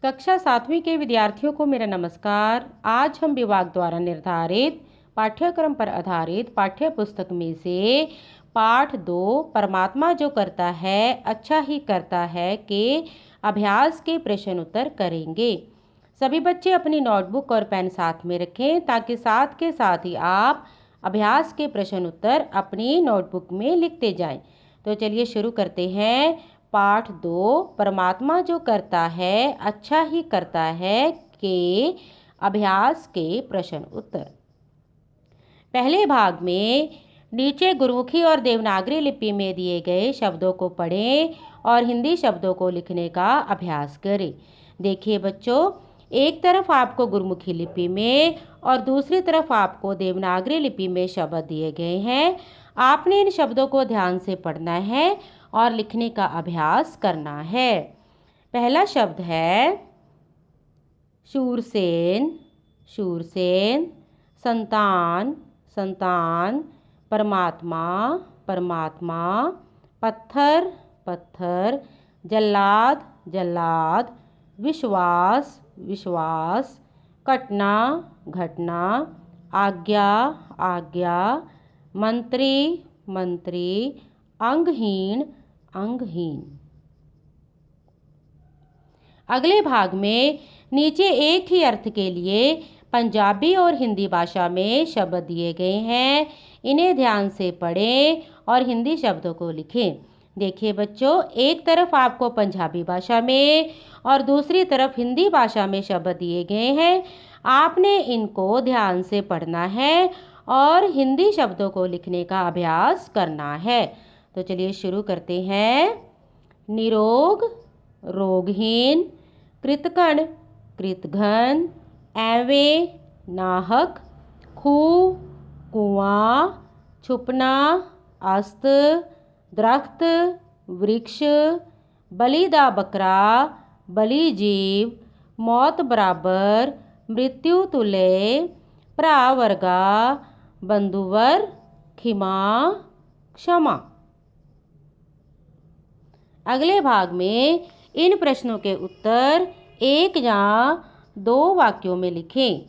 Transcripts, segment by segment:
कक्षा 7वीं के विद्यार्थियों को मेरा नमस्कार। आज हम विभाग द्वारा निर्धारित पाठ्यक्रम पर आधारित पाठ्य पुस्तक में से पाठ 2 परमात्मा जो करता है अच्छा ही करता है के अभ्यास के प्रश्न उत्तर करेंगे। सभी बच्चे अपनी नोटबुक और पेन साथ में रखें ताकि साथ के साथ ही आप अभ्यास के प्रश्न उत्तर अपनी नोटबुक में लिखते जाएं। तो चलिए शुरू करते हैं। पाठ 2 परमात्मा जो करता है अच्छा ही करता है के अभ्यास के प्रश्न उत्तर। पहले भाग में नीचे गुरुमुखी और देवनागरी लिपि में दिए गए शब्दों को पढ़ें और हिंदी शब्दों को लिखने का अभ्यास करें। देखिए बच्चों, एक तरफ आपको गुरुमुखी लिपि में और दूसरी तरफ आपको देवनागरी लिपि में शब्द दिए गए हैं। आपने इन शब्दों को ध्यान से पढ़ना है और लिखने का अभ्यास करना है। पहला शब्द है शूरसेन, शूरसेन, संतान, संतान, परमात्मा, परमात्मा, पत्थर, पत्थर, जल्लाद, जल्लाद, विश्वास, विश्वास, घटना, घटना, आज्ञा, आज्ञा, मंत्री, मंत्री, अंगहीन, अंगहीन। अगले भाग में नीचे एक ही अर्थ के लिए पंजाबी और हिंदी भाषा में शब्द दिए गए हैं। इन्हें ध्यान से पढ़ें और हिंदी शब्दों को लिखें। देखिए बच्चों, एक तरफ आपको पंजाबी भाषा में और दूसरी तरफ हिंदी भाषा में शब्द दिए गए हैं। आपने इनको ध्यान से पढ़ना है और हिंदी शब्दों को लिखने का अभ्यास करना है। तो चलिए शुरू करते हैं। निरोग, रोगहीन, कृतकण, कृतघन, ऐवे, नाहक, खूह, कुआं, छुपना, अस्त, दरख्त, वृक्ष, बलि दा बकरा, बलि जीव, मौत बराबर, मृत्यु तुले, भरा वर्गा, बंधुवर, खिमा, क्षमा। अगले भाग में इन प्रश्नों के उत्तर एक या दो वाक्यों में लिखें।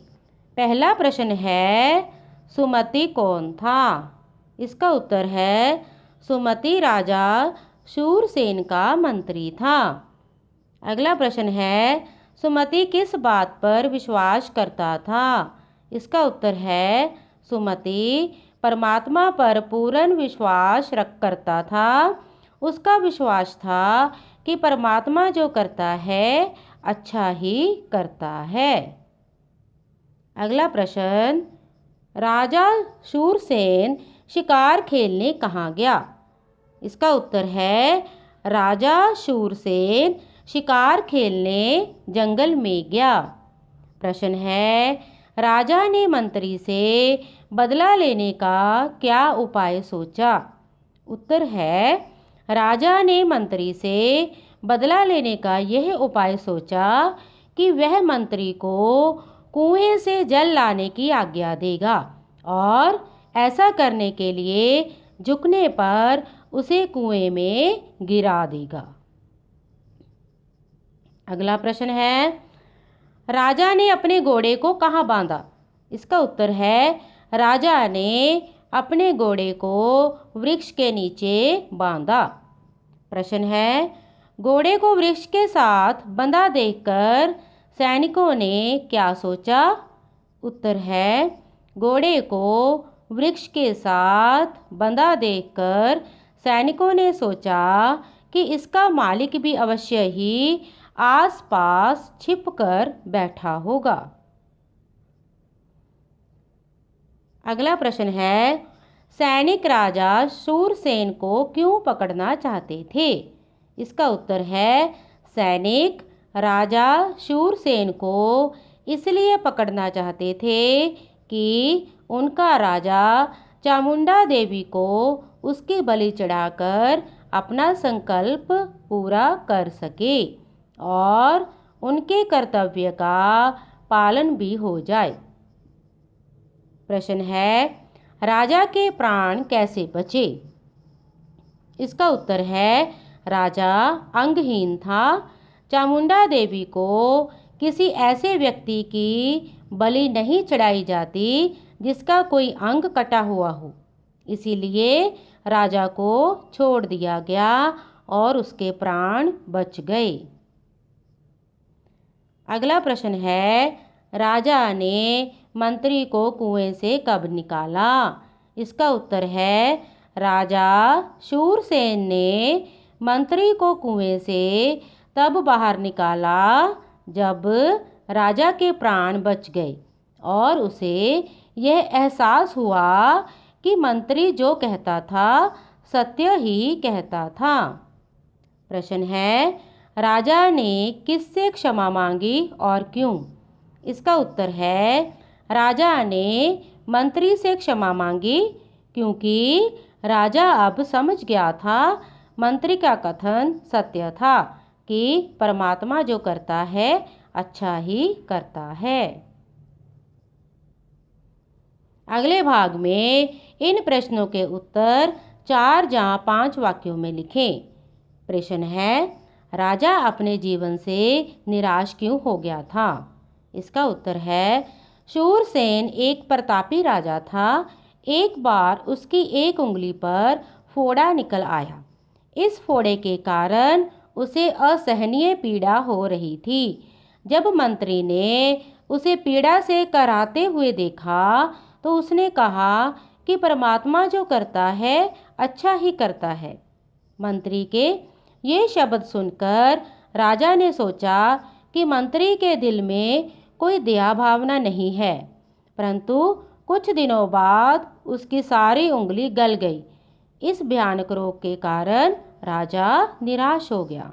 पहला प्रश्न है सुमति कौन था? इसका उत्तर है सुमति राजा शूरसेन का मंत्री था। अगला प्रश्न है सुमति किस बात पर विश्वास करता था? इसका उत्तर है सुमति परमात्मा पर पूर्ण विश्वास करता था। उसका विश्वास था कि परमात्मा जो करता है अच्छा ही करता है। अगला प्रश्न, राजा शूरसेन शिकार खेलने कहाँ गया? इसका उत्तर है राजा शूरसेन शिकार खेलने जंगल में गया। प्रश्न है राजा ने मंत्री से बदला लेने का क्या उपाय सोचा? उत्तर है राजा ने मंत्री से बदला लेने का यह उपाय सोचा कि वह मंत्री को कुएं से जल लाने की आज्ञा देगा और ऐसा करने के लिए झुकने पर उसे कुएं में गिरा देगा। अगला प्रश्न है राजा ने अपने घोड़े को कहाँ बांधा? इसका उत्तर है राजा ने अपने घोड़े को वृक्ष के नीचे बांधा। प्रश्न है घोड़े को वृक्ष के साथ बंधा देखकर सैनिकों ने क्या सोचा? उत्तर है घोड़े को वृक्ष के साथ बंधा देखकर सैनिकों ने सोचा कि इसका मालिक भी अवश्य ही आसपास छिपकर बैठा होगा। अगला प्रश्न है सैनिक राजा शूरसेन को क्यों पकड़ना चाहते थे? इसका उत्तर है सैनिक राजा शूरसेन को इसलिए पकड़ना चाहते थे कि उनका राजा चामुंडा देवी को उसकी बलि चढ़ाकर अपना संकल्प पूरा कर सके और उनके कर्तव्य का पालन भी हो जाए। प्रश्न है राजा के प्राण कैसे बचे? इसका उत्तर है राजा अंगहीन था। चामुंडा देवी को किसी ऐसे व्यक्ति की बलि नहीं चढ़ाई जाती जिसका कोई अंग कटा हुआ हो, इसीलिए राजा को छोड़ दिया गया और उसके प्राण बच गए। अगला प्रश्न है, राजा ने मंत्री को कुएं से कब निकाला? इसका उत्तर है, राजा शूरसेन ने मंत्री को कुएं से तब बाहर निकाला जब राजा के प्राण बच गए और उसे यह एहसास हुआ कि मंत्री जो कहता था सत्य ही कहता था। प्रश्न है, राजा ने किससे क्षमा मांगी और क्यों? इसका उत्तर है, राजा ने मंत्री से क्षमा मांगी क्योंकि राजा अब समझ गया था मंत्री का कथन सत्य था कि परमात्मा जो करता है अच्छा ही करता है। अगले भाग में इन प्रश्नों के उत्तर 4 या 5 वाक्यों में लिखें। प्रश्न है, राजा अपने जीवन से निराश क्यों हो गया था? इसका उत्तर है, शूरसेन एक प्रतापी राजा था। एक बार उसकी एक उंगली पर फोड़ा निकल आया। इस फोड़े के कारण उसे असहनीय पीड़ा हो रही थी। जब मंत्री ने उसे पीड़ा से कराहते हुए देखा तो उसने कहा कि परमात्मा जो करता है अच्छा ही करता है। मंत्री के ये शब्द सुनकर राजा ने सोचा कि मंत्री के दिल में कोई दया भावना नहीं है, परंतु कुछ दिनों बाद उसकी सारी उंगली गल गई। इस भयानक रोग के कारण राजा निराश हो गया।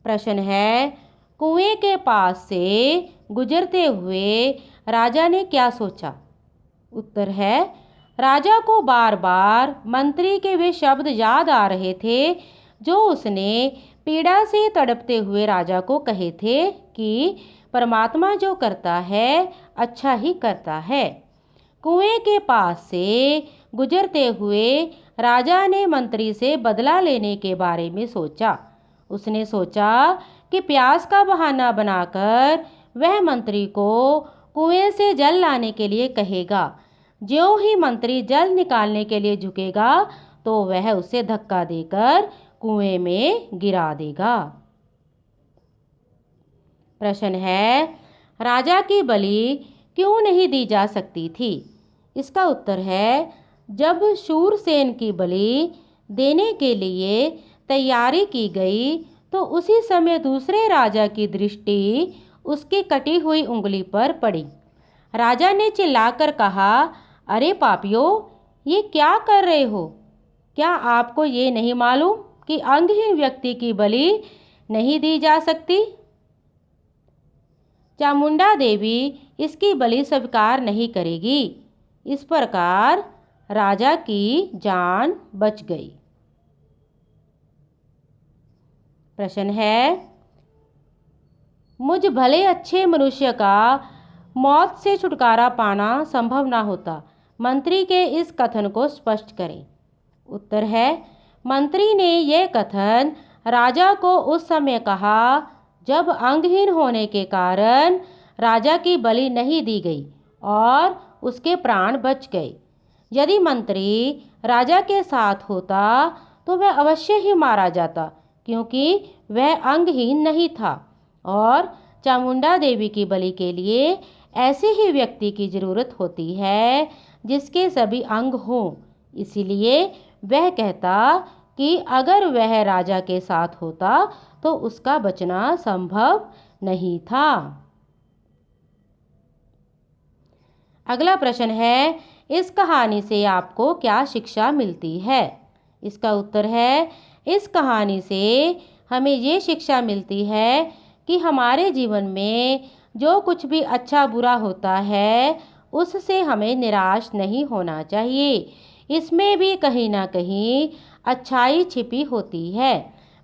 प्रश्न है, कुएं के पास से गुजरते हुए राजा ने क्या सोचा? उत्तर है, राजा को बार बार मंत्री के वे शब्द याद आ रहे थे जो उसने पीड़ा से तड़पते हुए राजा को कहे थे कि परमात्मा जो करता है अच्छा ही करता है। कुएं के पास से गुजरते हुए राजा ने मंत्री से बदला लेने के बारे में सोचा। उसने सोचा कि प्यास का बहाना बनाकर वह मंत्री को कुएं से जल लाने के लिए कहेगा। ज्यों ही मंत्री जल निकालने के लिए झुकेगा तो वह उसे धक्का देकर कुएं में गिरा देगा। प्रश्न है, राजा की बलि क्यों नहीं दी जा सकती थी? इसका उत्तर है, जब शूरसेन की बलि देने के लिए तैयारी की गई तो उसी समय दूसरे राजा की दृष्टि उसकी कटी हुई उंगली पर पड़ी। राजा ने चिल्लाकर कहा, अरे पापियों, ये क्या कर रहे हो? क्या आपको ये नहीं मालूम कि अंगहीन व्यक्ति की बलि नहीं दी जा सकती? चामुंडा देवी इसकी बलि स्वीकार नहीं करेगी। इस प्रकार राजा की जान बच गई। प्रश्न है, मुझ भले अच्छे मनुष्य का मौत से छुटकारा पाना संभव ना होता। मंत्री के इस कथन को स्पष्ट करें। उत्तर है, मंत्री ने यह कथन राजा को उस समय कहा जब अंगहीन होने के कारण राजा की बलि नहीं दी गई और उसके प्राण बच गए। यदि मंत्री राजा के साथ होता तो वह अवश्य ही मारा जाता, क्योंकि वह अंगहीन नहीं था और चामुंडा देवी की बलि के लिए ऐसे ही व्यक्ति की जरूरत होती है जिसके सभी अंग हों। इसीलिए वह कहता कि अगर वह राजा के साथ होता तो उसका बचना संभव नहीं था। अगला प्रश्न है, इस कहानी से आपको क्या शिक्षा मिलती है? इसका उत्तर है, इस कहानी से हमें ये शिक्षा मिलती है कि हमारे जीवन में जो कुछ भी अच्छा बुरा होता है उससे हमें निराश नहीं होना चाहिए। इसमें भी कहीं ना कहीं अच्छाई छिपी होती है।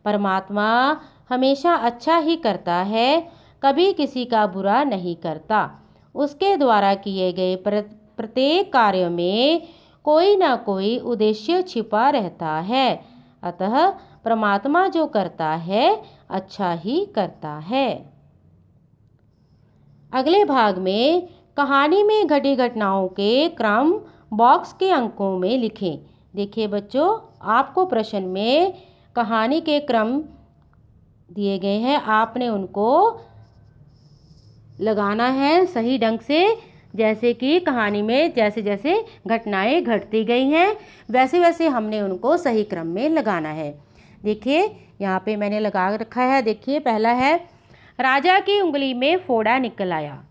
परमात्मा हमेशा अच्छा ही करता है, कभी किसी का बुरा नहीं करता। उसके द्वारा किए गए प्रत्येक कार्य में कोई ना कोई उद्देश्य छिपा रहता है। अतः परमात्मा जो करता है अच्छा ही करता है। अगले भाग में कहानी में घटी घटनाओं के क्रम बॉक्स के अंकों में लिखें। देखिए बच्चों, आपको प्रश्न में कहानी के क्रम दिए गए हैं, आपने उनको लगाना है सही ढंग से। जैसे कि कहानी में जैसे जैसे घटनाएं घटती गई हैं वैसे वैसे हमने उनको सही क्रम में लगाना है। देखिए यहाँ पे मैंने लगा रखा है। देखिए पहला है, राजा की उंगली में फोड़ा निकल आया।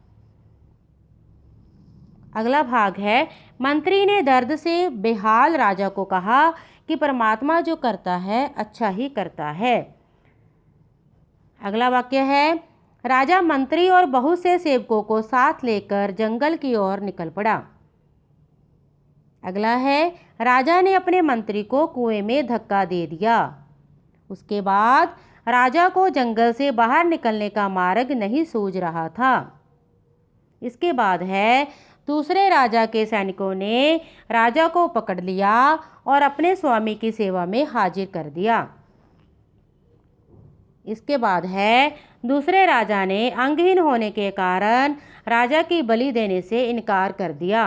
अगला भाग है, मंत्री ने दर्द से बेहाल राजा को कहा कि परमात्मा जो करता है अच्छा ही करता है। अगला वाक्य है, राजा मंत्री और बहुत से सेवकों को साथ लेकर जंगल की ओर निकल पड़ा। अगला है, राजा ने अपने मंत्री को कुएं में धक्का दे दिया। उसके बाद राजा को जंगल से बाहर निकलने का मार्ग नहीं सूझ रहा था। इसके बाद है, दूसरे राजा के सैनिकों ने राजा को पकड़ लिया और अपने स्वामी की सेवा में हाजिर कर दिया। इसके बाद है, दूसरे राजा ने अंगहीन होने के कारण राजा की बलि देने से इनकार कर दिया।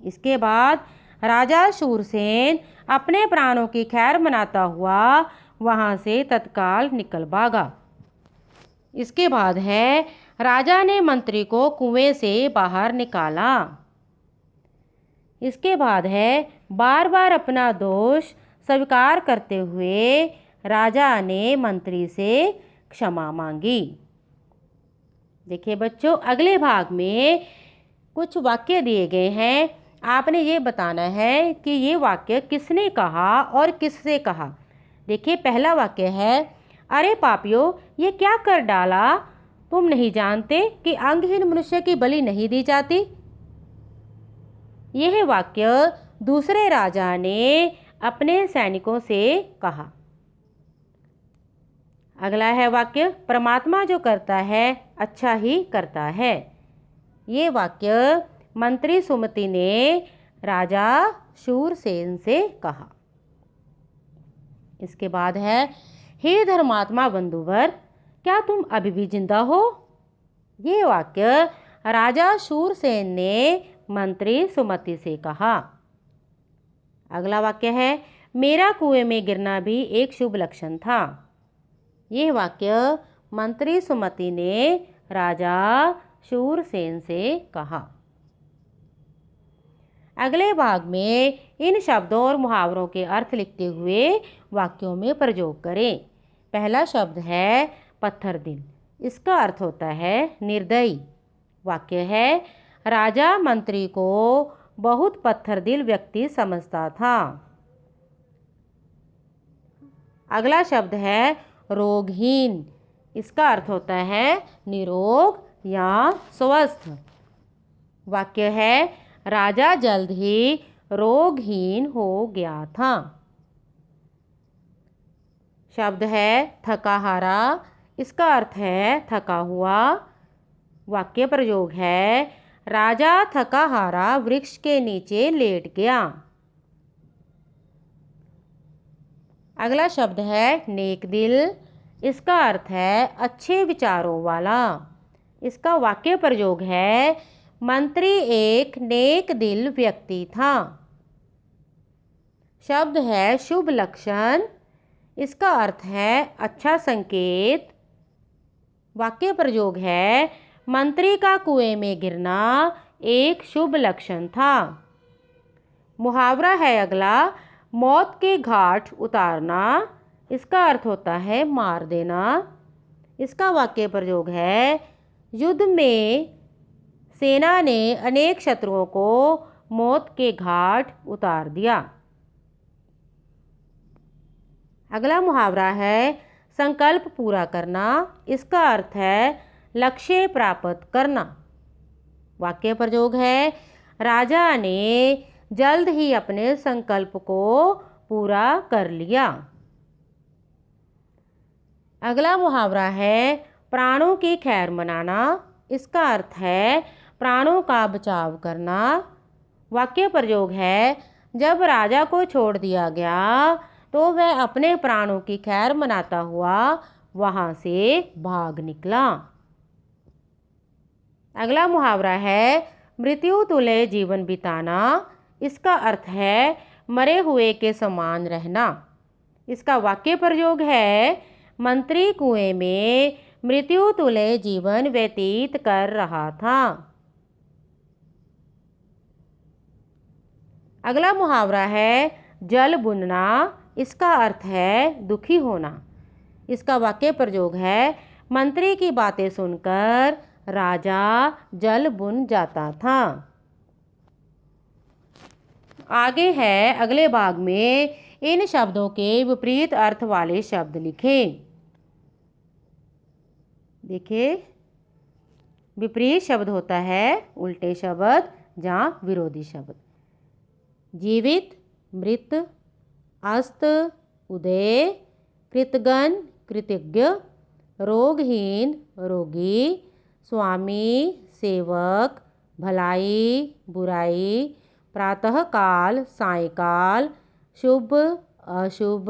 इसके बाद राजा शूरसेन अपने प्राणों की खैर मनाता हुआ वहाँ से तत्काल निकल भागा। इसके बाद है, राजा ने मंत्री को कुएं से बाहर निकाला। इसके बाद है, बार बार अपना दोष स्वीकार करते हुए राजा ने मंत्री से क्षमा मांगी। देखिए बच्चों, अगले भाग में कुछ वाक्य दिए गए हैं। आपने ये बताना है कि ये वाक्य किसने कहा और किससे कहा। देखिए पहला वाक्य है, अरे पापियों, ये क्या कर डाला? तुम नहीं जानते कि अंगहीन मनुष्य की बलि नहीं दी जाती? यह वाक्य दूसरे राजा ने अपने सैनिकों से कहा। अगला है वाक्य, परमात्मा जो करता है अच्छा ही करता है। ये वाक्य मंत्री सुमति ने राजा शूरसेन से कहा। इसके बाद है, हे धर्मात्मा बंधुवर, क्या तुम अभी भी जिंदा हो? ये वाक्य राजा शूरसेन ने मंत्री सुमति से कहा। अगला वाक्य है, मेरा कुएं में गिरना भी एक शुभ लक्षण था। यह वाक्य मंत्री सुमति ने राजा शूरसेन से कहा। अगले भाग में इन शब्दों और मुहावरों के अर्थ लिखते हुए वाक्यों में प्रयोग करें। पहला शब्द है पत्थर दिल। इसका अर्थ होता है निर्दयी। वाक्य है, राजा मंत्री को बहुत पत्थर दिल व्यक्ति समझता था। अगला शब्द है रोगहीन। इसका अर्थ होता है निरोग या स्वस्थ। वाक्य है, राजा जल्द ही रोगहीन हो गया था। शब्द है थका हारा। इसका अर्थ है थका हुआ। वाक्य प्रयोग है, राजा थका हारा वृक्ष के नीचे लेट गया। अगला शब्द है नेक दिल। इसका अर्थ है अच्छे विचारों वाला। इसका वाक्य प्रयोग है, मंत्री एक नेक दिल व्यक्ति था। शब्द है शुभ लक्षण। इसका अर्थ है अच्छा संकेत। वाक्य प्रयोग है, मंत्री का कुएं में गिरना एक शुभ लक्षण था। मुहावरा है अगला, मौत के घाट उतारना। इसका अर्थ होता है मार देना। इसका वाक्य प्रयोग है, युद्ध में सेना ने अनेक शत्रुओं को मौत के घाट उतार दिया। अगला मुहावरा है संकल्प पूरा करना। इसका अर्थ है लक्ष्य प्राप्त करना। वाक्य प्रयोग है, राजा ने जल्द ही अपने संकल्प को पूरा कर लिया। अगला मुहावरा है प्राणों की खैर मनाना। इसका अर्थ है प्राणों का बचाव करना। वाक्य प्रयोग है, जब राजा को छोड़ दिया गया तो वह अपने प्राणों की खैर मनाता हुआ वहाँ से भाग निकला। अगला मुहावरा है मृत्यु तुल्य जीवन बिताना। इसका अर्थ है मरे हुए के समान रहना। इसका वाक्य प्रयोग है मंत्री कुएं में मृत्यु तुल्य जीवन व्यतीत कर रहा था। अगला मुहावरा है जल बुनना। इसका अर्थ है दुखी होना। इसका वाक्य प्रयोग है मंत्री की बातें सुनकर राजा जल बुन जाता था। आगे है अगले भाग में इन शब्दों के विपरीत अर्थ वाले शब्द लिखें। देखिए, विपरीत शब्द होता है उल्टे शब्द या विरोधी शब्द। जीवित मृत, अस्त उदय, कृतघ्न कृतज्ञ, रोगहीन रोगी, स्वामी सेवक, भलाई बुराई, प्रातःकाल सायंकाल, शुभ अशुभ,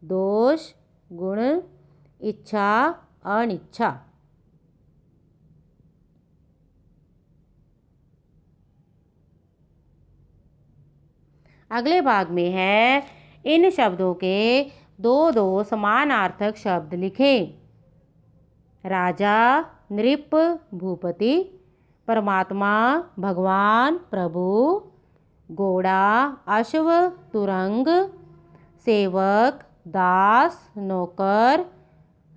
दोष गुण, इच्छा अनिच्छा। अगले भाग में है इन शब्दों के दो दो समानार्थक शब्द लिखें। राजा नृप भूपति, परमात्मा भगवान प्रभु, घोड़ा अश्व तुरंग, सेवक दास नौकर,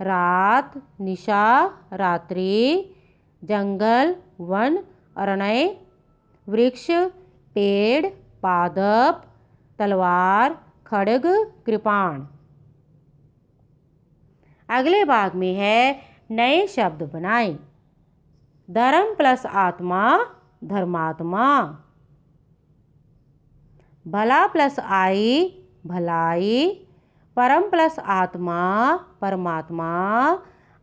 रात निशा रात्रि, जंगल वन अरण्य, वृक्ष पेड़, पादप, तलवार खड्ग कृपाण। अगले भाग में है नए शब्द बनाएं। धर्म प्लस आत्मा धर्मात्मा, भला प्लस आई भलाई, परम प्लस आत्मा परमात्मा,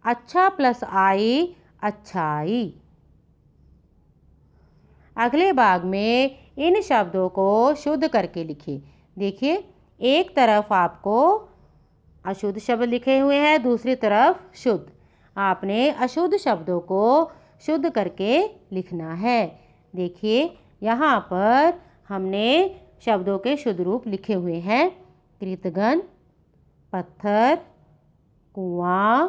अच्छा प्लस आई अच्छाई। अगले भाग में इन शब्दों को शुद्ध करके लिखिए। देखिए, एक तरफ आपको अशुद्ध शब्द लिखे हुए हैं, दूसरी तरफ शुद्ध। आपने अशुद्ध शब्दों को शुद्ध करके लिखना है। देखिए, यहाँ पर हमने शब्दों के शुद्ध रूप लिखे हुए हैं। कृतघ्न पत्थर, कुआं,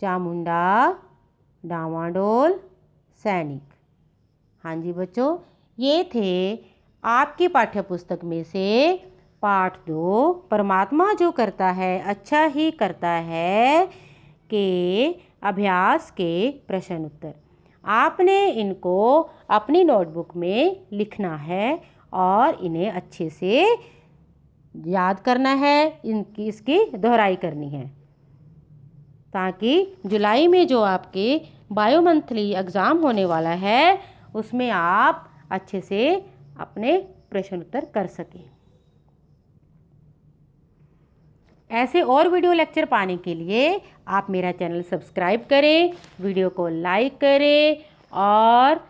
चामुंडा, डामाडोल, सैनिक। हाँ जी बच्चों, ये थे आपकी पाठ्य पुस्तक में से पाठ 2 परमात्मा जो करता है अच्छा ही करता है के अभ्यास के प्रश्न उत्तर। आपने इनको अपनी नोटबुक में लिखना है और इन्हें अच्छे से याद करना है, इसकी दोहराई करनी है, ताकि जुलाई में जो आपके बायो मंथली एग्ज़ाम होने वाला है उसमें आप अच्छे से अपने प्रश्न उत्तर कर सकें। ऐसे और वीडियो लेक्चर पाने के लिए आप मेरा चैनल सब्सक्राइब करें, वीडियो को लाइक करें और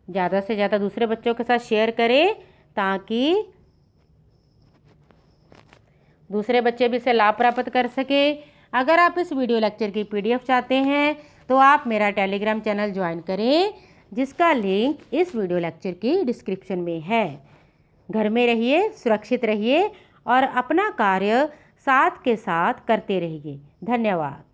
ज़्यादा से ज़्यादा दूसरे बच्चों के साथ शेयर करें, ताकि दूसरे बच्चे भी इसे लाभ प्राप्त कर सके। अगर आप इस वीडियो लेक्चर की PDF चाहते हैं तो आप मेरा टेलीग्राम चैनल ज्वाइन करें, जिसका लिंक इस वीडियो लेक्चर की डिस्क्रिप्शन में है। घर में रहिए, सुरक्षित रहिए और अपना कार्य साथ के साथ करते रहिए। धन्यवाद।